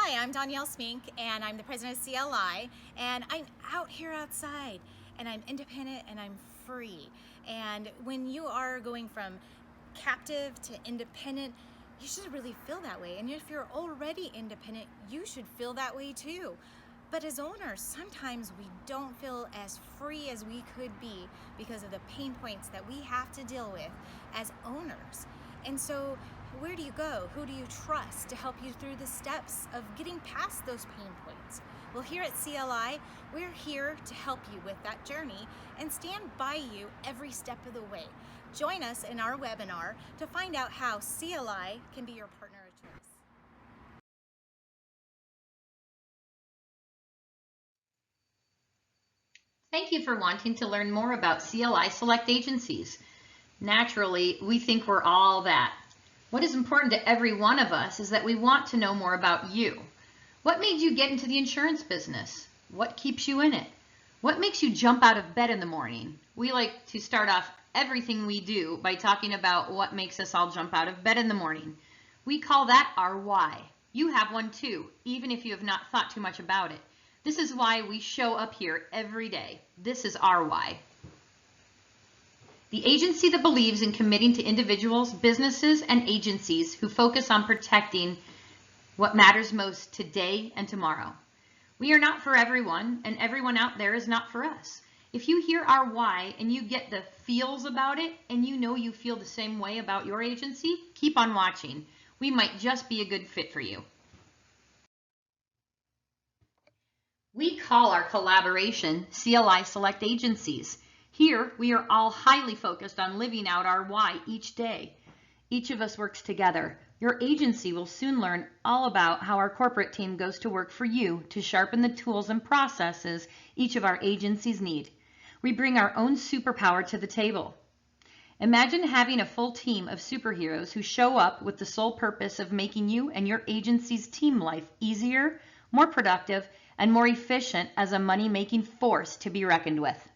Hi, I'm Danielle Smink, and I'm the president of CLI, and I'm out here outside, and I'm independent, and I'm free. And when you are going from captive to independent, you should really feel that way. And if you're already independent, you should feel that way too. But as owners, sometimes we don't feel as free as we could be because of the pain points that we have to deal with as owners. And so where do you go? Who do you trust to help you through the steps of getting past those pain points? Well, here at CLI, we're here to help you with that journey and stand by you every step of the way. Join us in our webinar to find out how CLI can be your partner of choice. Thank you for wanting to learn more about CLI Select Agencies. Naturally, we think we're all that. What is important to every one of us is that we want to know more about you. What made you get into the insurance business? What keeps you in it? What makes you jump out of bed in the morning? We like to start off everything we do by talking about what makes us all jump out of bed in the morning. We call that our why. You have one too, even if you have not thought too much about it. This is why we show up here every day. This is our why. The agency that believes in committing to individuals, businesses, and agencies who focus on protecting what matters most today and tomorrow. We are not for everyone, and everyone out there is not for us. If you hear our why and you get the feels about it, and you know you feel the same way about your agency, keep on watching. We might just be a good fit for you. We call our collaboration CLI Select Agencies. Here, we are all highly focused on living out our why each day. Each of us works together. Your agency will soon learn all about how our corporate team goes to work for you to sharpen the tools and processes each of our agencies need. We bring our own superpower to the table. Imagine having a full team of superheroes who show up with the sole purpose of making you and your agency's team life easier, more productive, and more efficient as a money-making force to be reckoned with.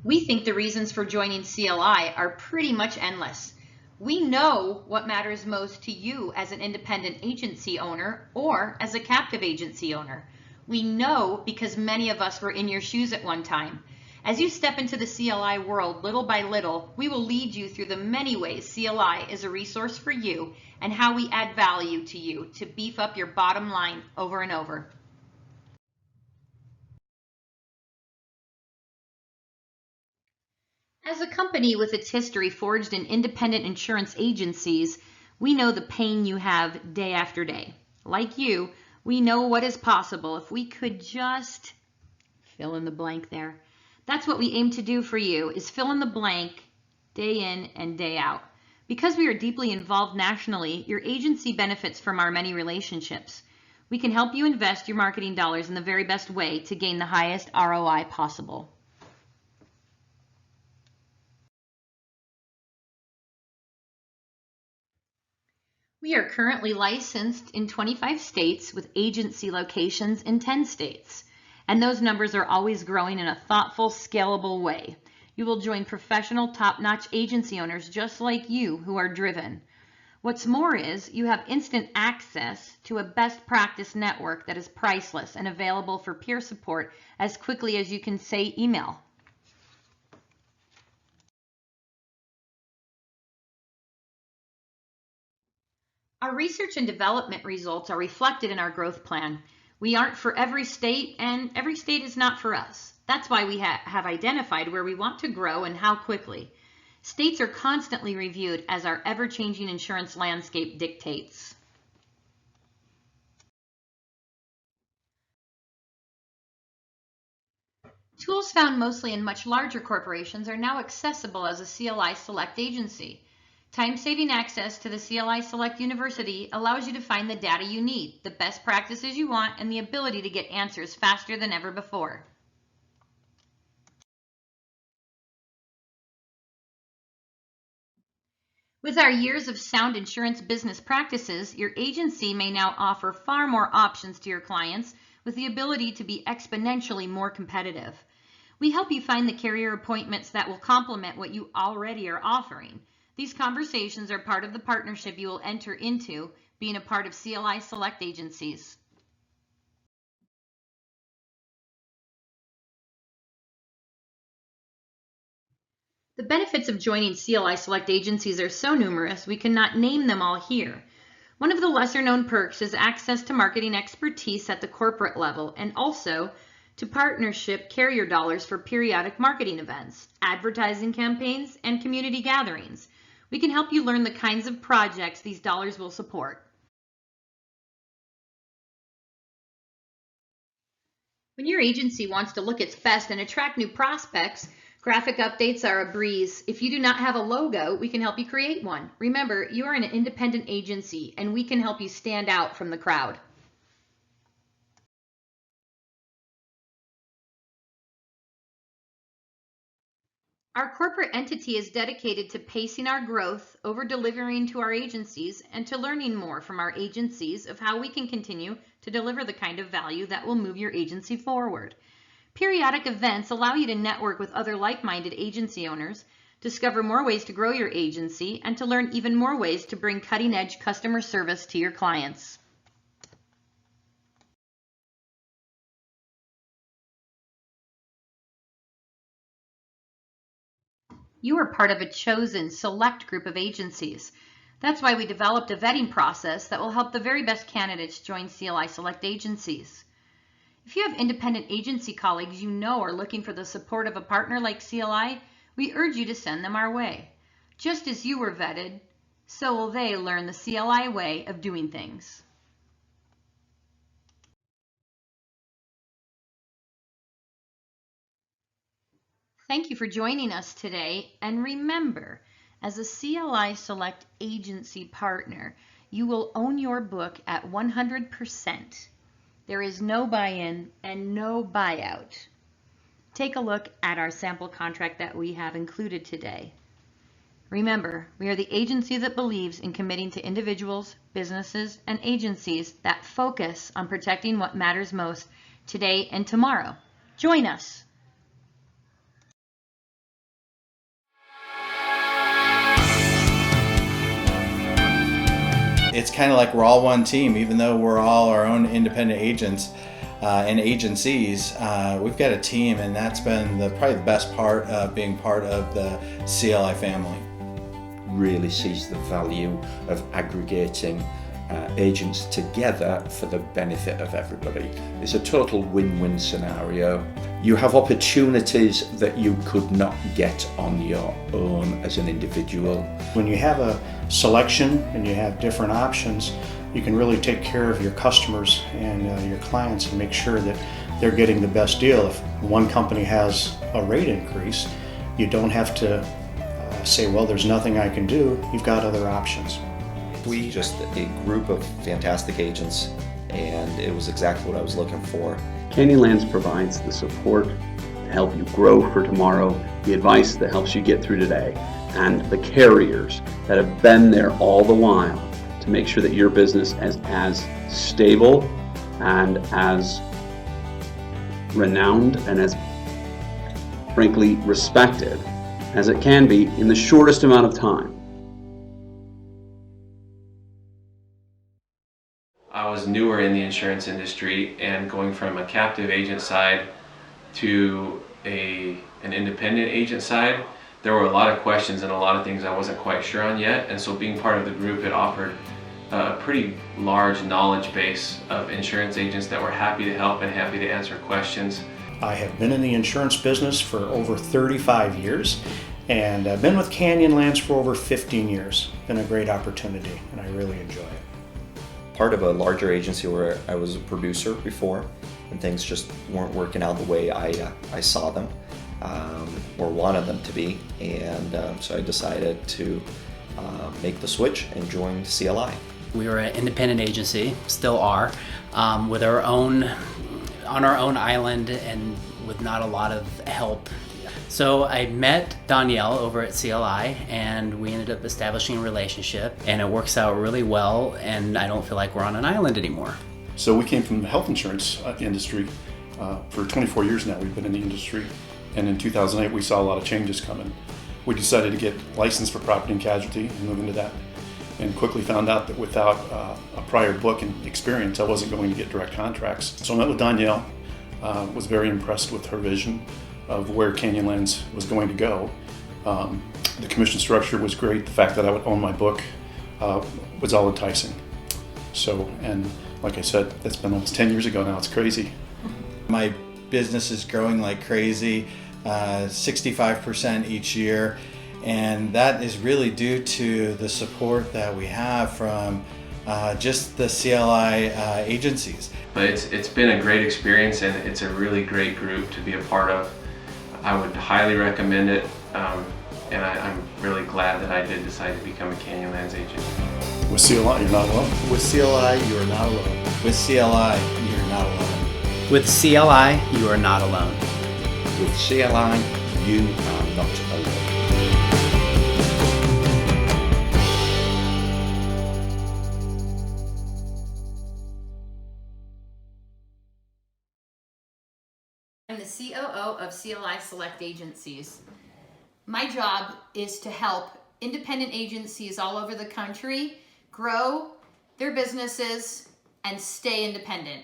We think the reasons for joining CLI are pretty much endless. We know what matters most to you as an independent agency owner or as a captive agency owner. We know because many of us were in your shoes at one time. As you step into the CLI world little by little, we will lead you through the many ways CLI is a resource for you and how we add value to you to beef up your bottom line over and over. As a company with its history forged in independent insurance agencies, we know the pain you have day after day. Like you, we know what is possible if we could just fill in the blank there. That's what we aim to do for you, is fill in the blank day in and day out. Because we are deeply involved nationally, your agency benefits from our many relationships. We can help you invest your marketing dollars in the very best way to gain the highest ROI possible. We are currently licensed in 25 states with agency locations in 10 states. And those numbers are always growing in a thoughtful, scalable way. You will join professional, top-notch agency owners just like you who are driven. What's more is you have instant access to a best practice network that is priceless and available for peer support as quickly as you can say email. Our research and development results are reflected in our growth plan. We aren't for every state, and every state is not for us. That's why we have identified where we want to grow and how quickly. States are constantly reviewed as our ever-changing insurance landscape dictates. Tools found mostly in much larger corporations are now accessible as a CLI Select agency. Time-saving access to the CLI Select University allows you to find the data you need, the best practices you want, and the ability to get answers faster than ever before. With our years of sound insurance business practices, your agency may now offer far more options to your clients with the ability to be exponentially more competitive. We help you find the carrier appointments that will complement what you already are offering. These conversations are part of the partnership you will enter into being a part of CLI Select Agencies. The benefits of joining CLI Select Agencies are so numerous we cannot name them all here. One of the lesser known perks is access to marketing expertise at the corporate level and also to partnership carrier dollars for periodic marketing events, advertising campaigns, and community gatherings. We can help you learn the kinds of projects these dollars will support. When your agency wants to look its best and attract new prospects, graphic updates are a breeze. If you do not have a logo, we can help you create one. Remember, you are an independent agency, and we can help you stand out from the crowd. Our corporate entity is dedicated to pacing our growth, over-delivering to our agencies, and to learning more from our agencies of how we can continue to deliver the kind of value that will move your agency forward. Periodic events allow you to network with other like-minded agency owners, discover more ways to grow your agency, and to learn even more ways to bring cutting-edge customer service to your clients. You are part of a chosen, select group of agencies. That's why we developed a vetting process that will help the very best candidates join CLI Select Agencies. If you have independent agency colleagues you know are looking for the support of a partner like CLI, we urge you to send them our way. Just as you were vetted, so will they learn the CLI way of doing things. Thank you for joining us today, and remember, as a CLI Select Agency partner, you will own your book at 100%. There is no buy-in and no buyout. Take a look at our sample contract that we have included today. Remember, we are the agency that believes in committing to individuals, businesses, and agencies that focus on protecting what matters most today and tomorrow. Join us. It's kind of like we're all one team, even though we're all our own independent agents and agencies. We've got a team, and that's been probably the best part of being part of the CLI family. Really sees the value of aggregating agents together for the benefit of everybody. It's a total win-win scenario. You have opportunities that you could not get on your own as an individual. When you have a selection and you have different options, you can really take care of your customers and your clients and make sure that they're getting the best deal. If one company has a rate increase, you don't have to say, well, there's nothing I can do. You've got other options. We just a group of fantastic agents, and it was exactly what I was looking for. Canyonlands provides the support to help you grow for tomorrow, the advice that helps you get through today, and the carriers that have been there all the while to make sure that your business is as stable and as renowned and as frankly respected as it can be in the shortest amount of time. I was newer in the insurance industry, and going from a captive agent side to an independent agent side, there were a lot of questions and a lot of things I wasn't quite sure on yet, and so being part of the group, it offered a pretty large knowledge base of insurance agents that were happy to help and happy to answer questions. I have been in the insurance business for over 35 years, and I've been with Canyonlands for over 15 years. Been a great opportunity, and I really enjoy it. Part of a larger agency where I was a producer before, and things just weren't working out the way I saw them or wanted them to be, and so I decided to make the switch and join CLI. We were an independent agency, still are, with our own, on our own island and with not a lot of help. So I met Danielle over at CLI, and we ended up establishing a relationship, and it works out really well, and I don't feel like we're on an island anymore. So we came from the health insurance industry. For 24 years now we've been in the industry, and in 2008 we saw a lot of changes coming. we decided to get licensed for property and casualty and move into that, and quickly found out that without a prior book and experience, I wasn't going to get direct contracts. So I met with Danielle, was very impressed with her vision of where Canyonlands was going to go. The commission structure was great. The fact that I would own my book was all enticing. So, and like I said, that's been almost 10 years ago now. It's crazy. My business is growing like crazy, 65% each year, and that is really due to the support that we have from just the CLI agencies. But it's been a great experience, and it's a really great group to be a part of. I would highly recommend it, and I'm really glad that I did decide to become a Canyonlands agent. With CLI, you're not alone. With CLI, you are not alone. With CLI, you're not alone. With CLI, you are not alone. With CLI, you are not alone. I'm the COO of CLI Select Agencies. My job is to help independent agencies all over the country grow their businesses and stay independent.